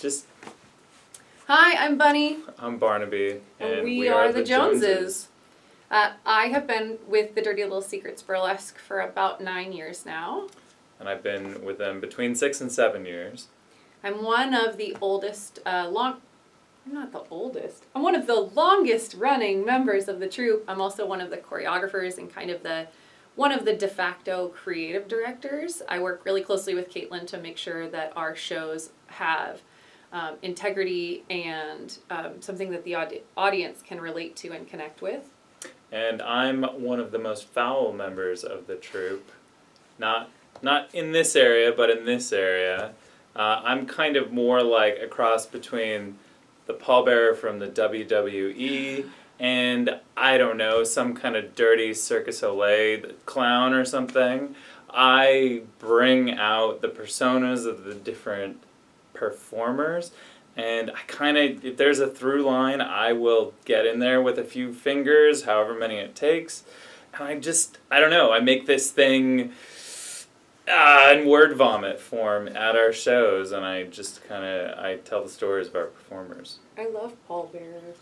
Just... Hi, I'm Bunny. I'm Barnaby. And we are the Joneses. I have been with the Dirty Little Secrets Burlesque for about 9 years now. And I've been with them between 6 and 7 years. I'm one of the oldest, I'm not the oldest. I'm one of the longest running members of the troupe. I'm also one of the choreographers and kind of one of the de facto creative directors. I work really closely with Caitlin to make sure that our shows have integrity and something that the audience can relate to and connect with. And I'm one of the most foul members of the troupe. Not in this area, but in this area. I'm kind of more like a cross between the pallbearer from the WWE and, I don't know, some kind of dirty Circus Olay clown or something. I bring out the personas of the different performers, and I kind of, if there's a through line, I will get in there with a few fingers, however many it takes, and I don't know, I make this thing in word vomit form at our shows, and I just I tell the stories of our performers. I love pallbearer.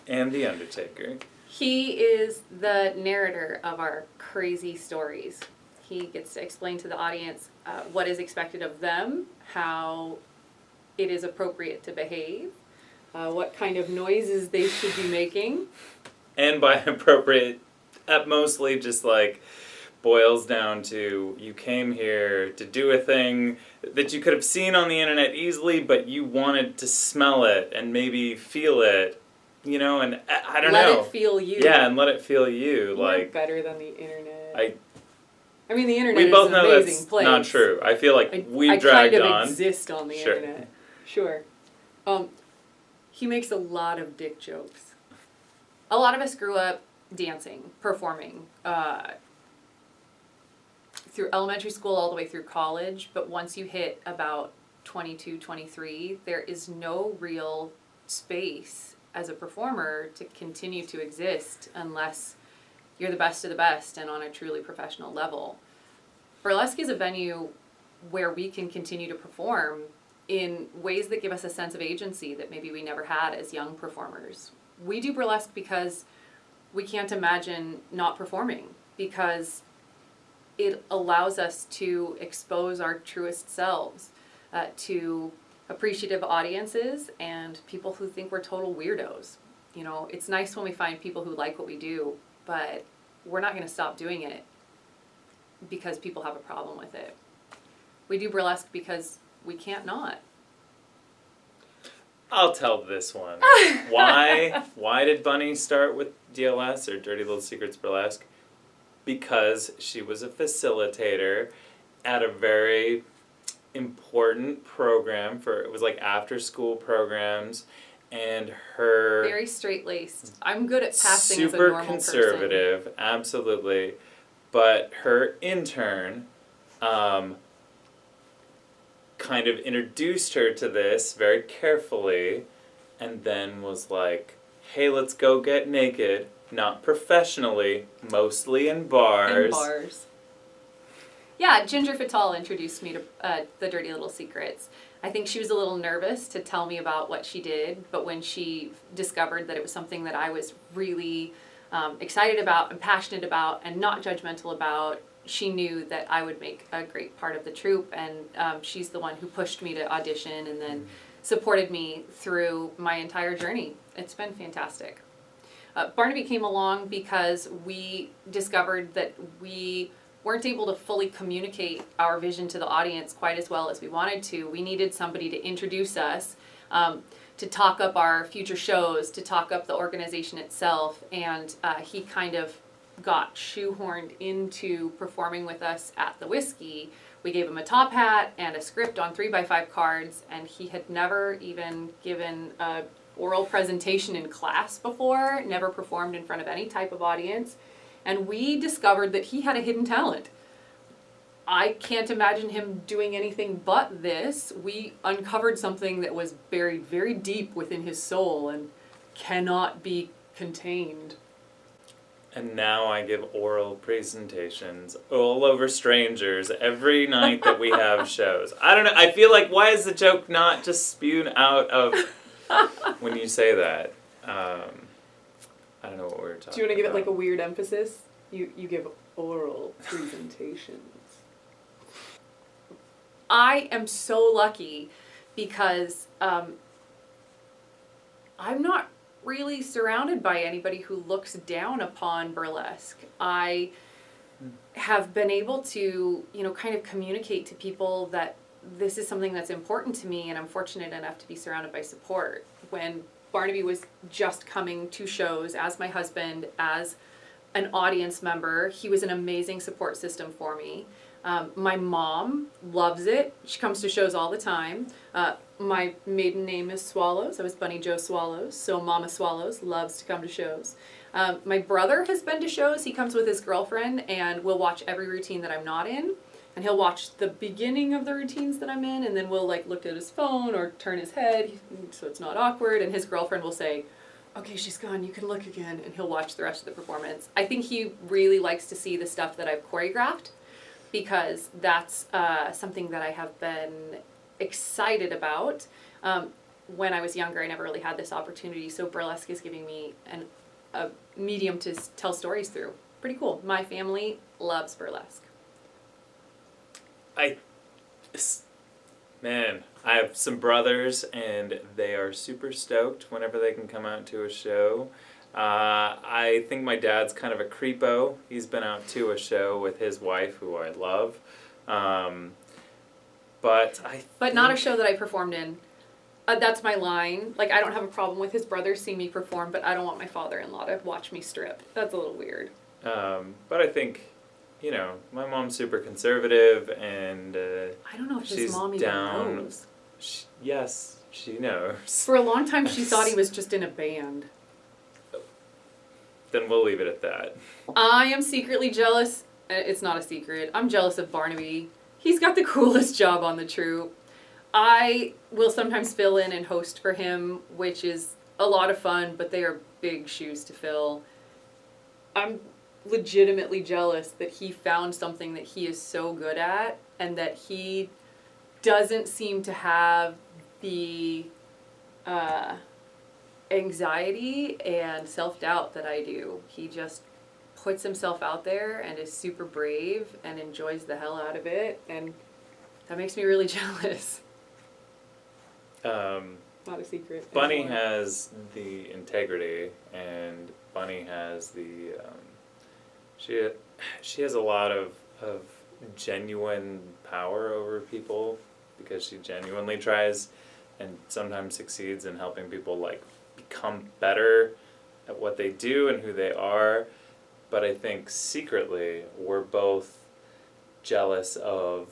And the Undertaker. He is the narrator of our crazy stories. He gets to explain to the audience what is expected of them, how it is appropriate to behave, what kind of noises they should be making. And by appropriate, mostly just like boils down to you came here to do a thing that you could have seen on the internet easily, but you wanted to smell it and maybe feel it, you know, and I don't know. Let it feel you. Yeah, and let it feel you. You're better than the internet. I mean, the internet we is both an know amazing that's place. not true. I feel like we've dragged on. I kind of exist on the internet. Sure. He makes a lot of dick jokes. A lot of us grew up dancing, performing, through elementary school all the way through college, but once you hit about 22, 23, there is no real space as a performer to continue to exist unless you're the best of the best and on a truly professional level. Burlesque is a venue where we can continue to perform in ways that give us a sense of agency that maybe we never had as young performers. We do burlesque because we can't imagine not performing, because it allows us to expose our truest selves to appreciative audiences and people who think we're total weirdos. You know, it's nice when we find people who like what we do, but we're not going to stop doing it because people have a problem with it. We do burlesque because we can't not. I'll tell this one. Why did Bunny start with DLS, or Dirty Little Secrets Burlesque? Because she was a facilitator at a very important program it was like after school programs, and her very straight-laced. I'm good at passing as a normal person. Super conservative, absolutely. But her intern kind of introduced her to this very carefully, and then was like, hey, let's go get naked. Not professionally, mostly in bars. In bars. Yeah, Ginger Fatal introduced me to the Dirty Little Secrets. I think she was a little nervous to tell me about what she did, but when she discovered that it was something that I was really excited about and passionate about and not judgmental about, she knew that I would make a great part of the troupe, and she's the one who pushed me to audition and then supported me through my entire journey. It's been fantastic. Barnaby came along because we discovered that we weren't able to fully communicate our vision to the audience quite as well as we wanted to. We needed somebody to introduce us, to talk up our future shows, to talk up the organization itself, and he kind of got shoehorned into performing with us at the Whiskey. We gave him a top hat and a script on 3x5 cards, and he had never even given a oral presentation in class before, never performed in front of any type of audience, and we discovered that he had a hidden talent. I can't imagine him doing anything but this. We uncovered something that was buried very deep within his soul and cannot be contained. And now I give oral presentations all over strangers every night that we have shows. I don't know. I feel like, why is the joke not just spewed out of when you say that? I don't know what we were talking about. Do you want to give it like a weird emphasis? You give oral presentations. I am so lucky because I'm not really surrounded by anybody who looks down upon burlesque. I have been able to, kind of communicate to people that this is something that's important to me, and I'm fortunate enough to be surrounded by support. When Barnaby was just coming to shows as my husband, as an audience member, he was an amazing support system for me. My mom loves it. She comes to shows all the time. My maiden name is Swallows. I was Bunny Joe Swallows, so Mama Swallows loves to come to shows. My brother has been to shows. He comes with his girlfriend and we'll watch every routine that I'm not in. And he'll watch the beginning of the routines that I'm in, and then we'll look at his phone or turn his head so it's not awkward, and his girlfriend will say, okay, she's gone, you can look again, and he'll watch the rest of the performance. I think he really likes to see the stuff that I've choreographed, because that's something that I have been excited about. When I was younger, I never really had this opportunity, so burlesque is giving me a medium to tell stories through. Pretty cool. My family loves burlesque. I have some brothers, and they are super stoked whenever they can come out to a show. I think my dad's kind of a creepo. He's been out to a show with his wife, who I love. But not a show that I performed in. That's my line. I don't have a problem with his brothers seeing me perform, but I don't want my father-in-law to watch me strip. That's a little weird. But I think, my mom's super conservative, and I don't know if his she's mom even down. knows. Yes, she knows. For a long time, she thought he was just in a band. Then we'll leave it at that. I am secretly jealous. It's not a secret. I'm jealous of Barnaby. He's got the coolest job on the troupe. I will sometimes fill in and host for him, which is a lot of fun, but they are big shoes to fill. I'm legitimately jealous that he found something that he is so good at, and that he doesn't seem to have the anxiety and self-doubt that I do. He just puts himself out there and is super brave and enjoys the hell out of it, and that makes me really jealous. Not a secret. Bunny anymore. has the integrity, and Bunny has the she has a lot of genuine power over people, because she genuinely tries and sometimes succeeds in helping people become better at what they do and who they are. But I think secretly we're both jealous of,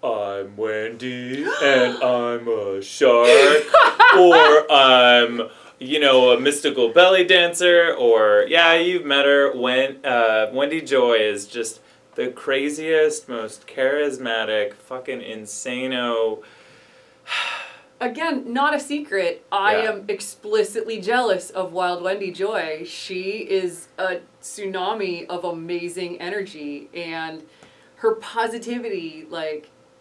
I'm Wendy and I'm a shark, or I'm a mystical belly dancer, or you've met her. Wendy Joy is just the craziest, most charismatic, fucking insano. Again, not a secret. I am explicitly jealous of Wild Wendy Joy. She is a tsunami of amazing energy, and her positivity,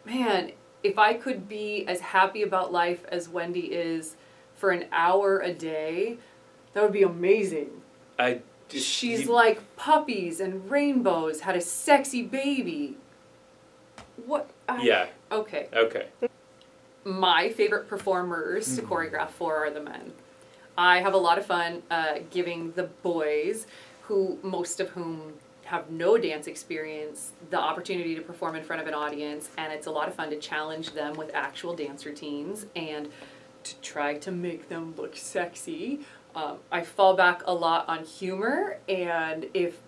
man, if I could be as happy about life as Wendy is for an hour a day, that would be amazing. She's like puppies and rainbows, had a sexy baby. What? Okay. Okay. My favorite performers to choreograph for are the men. I have a lot of fun giving the boys, most of whom have no dance experience, the opportunity to perform in front of an audience, and it's a lot of fun to challenge them with actual dance routines and to try to make them look sexy. I fall back a lot on humor, and if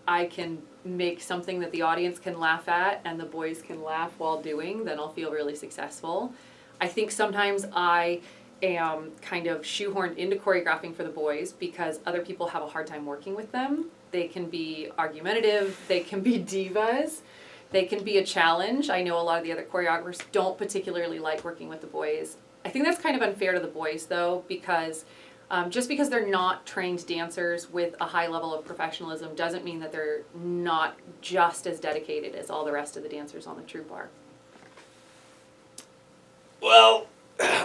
I can make something that the audience can laugh at and the boys can laugh while doing, then I'll feel really successful. I think sometimes I am kind of shoehorned into choreographing for the boys because other people have a hard time working with them. They can be argumentative, they can be divas, they can be a challenge. I know a lot of the other choreographers don't particularly like working with the boys. I think that's kind of unfair to the boys though, because Just because they're not trained dancers with a high level of professionalism doesn't mean that they're not just as dedicated as all the rest of the dancers on the troupe are. Well,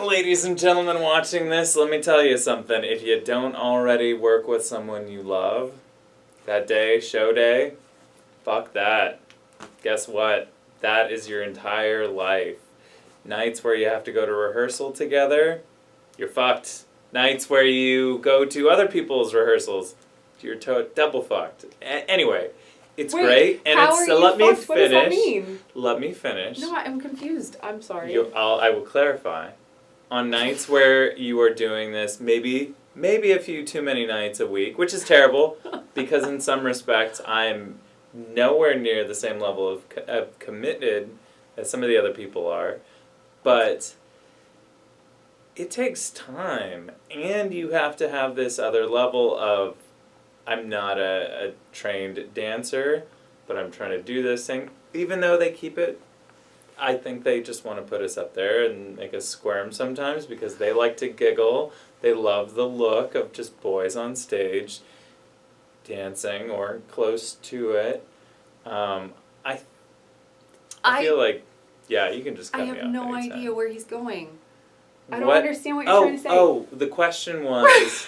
ladies and gentlemen watching this, let me tell you something. If you don't already work with someone you love, that day, show day, fuck that. Guess what? That is your entire life. Nights where you have to go to rehearsal together, you're fucked. Nights where you go to other people's rehearsals, you're double fucked. Anyway, it's Wait, great, and how it's are you let me fucked? What does that finish. mean? Let me finish. No, I'm confused. I'm sorry. I will clarify. On nights where you are doing this, maybe a few too many nights a week, which is terrible, because in some respects I'm nowhere near the same level of committed as some of the other people are, but it takes time, and you have to have this other level of, I'm not a trained dancer, but I'm trying to do this thing, even though they keep it, I think they just want to put us up there and make us squirm sometimes because they like to giggle. They love the look of just boys on stage dancing or close to it. I feel like, yeah, you can just cut I me off have no anytime. idea where he's going. I don't understand what you're trying to say. Oh, the question was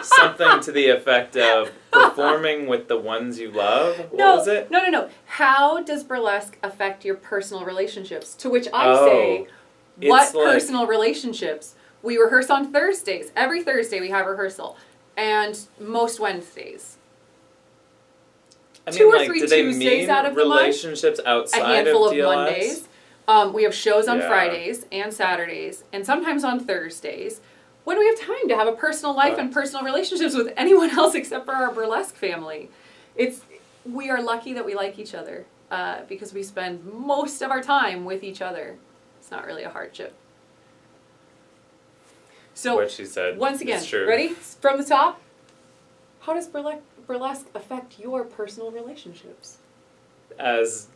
something to the effect of performing with the ones you love. What was it? No. How does burlesque affect your personal relationships? To which I Oh, say, it's what like- personal relationships? We rehearse on Thursdays. Every Thursday we have rehearsal. And most Wednesdays. I mean, 2 or like, 3 do they Tuesdays mean out of the month, relationships a outside handful of of DLS? Mondays. We have shows on Yeah. Fridays and Saturdays, and sometimes on Thursdays. When do we have time to have a personal life and personal relationships with anyone else except for our burlesque family? We are lucky that we like each other because we spend most of our time with each other. It's not really a hardship. So What she said. once again, is true. ready? From the top, how does burlesque affect your personal relationships? As,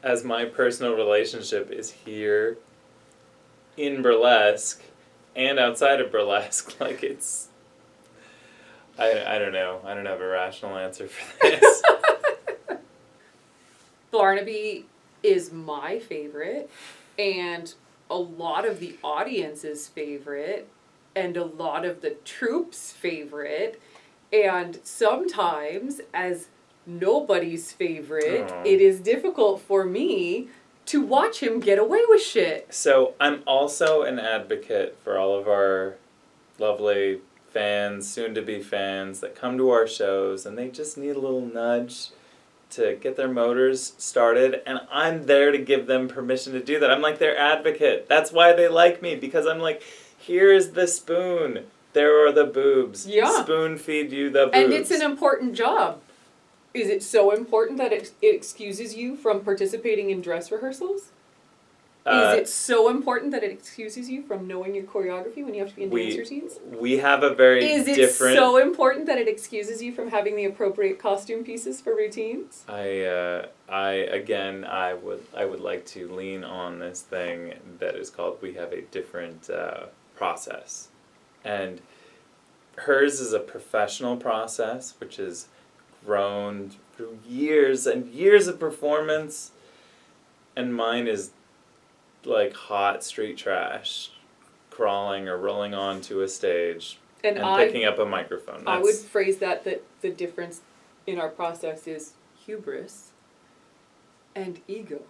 as my personal relationship is here in burlesque and outside of burlesque, like it's, I don't know. I don't have a rational answer for this. Barnaby is my favorite, and a lot of the audience's favorite, and a lot of the troupe's favorite, and sometimes as nobody's favorite, Aw. it is difficult for me to watch him get away with shit. So I'm also an advocate for all of our lovely fans, soon-to-be fans, that come to our shows and they just need a little nudge to get their motors started, and I'm there to give them permission to do that. I'm like their advocate. That's why they like me, because I'm like, here's the spoon. There are the boobs. Yeah. Spoon feed you the boobs. And it's an important job. Is it so important that it excuses you from participating in dress rehearsals? Is it so important that it excuses you from knowing your choreography when you have to be in dance routines? We have a very Is it different... so important that it excuses you from having the appropriate costume pieces for routines? I would like to lean on this thing that is called we have a different process, and hers is a professional process which has grown through years and years of performance, and mine is like hot street trash, crawling or rolling onto a stage and picking up a microphone. I would phrase that the difference in our process is hubris and ego.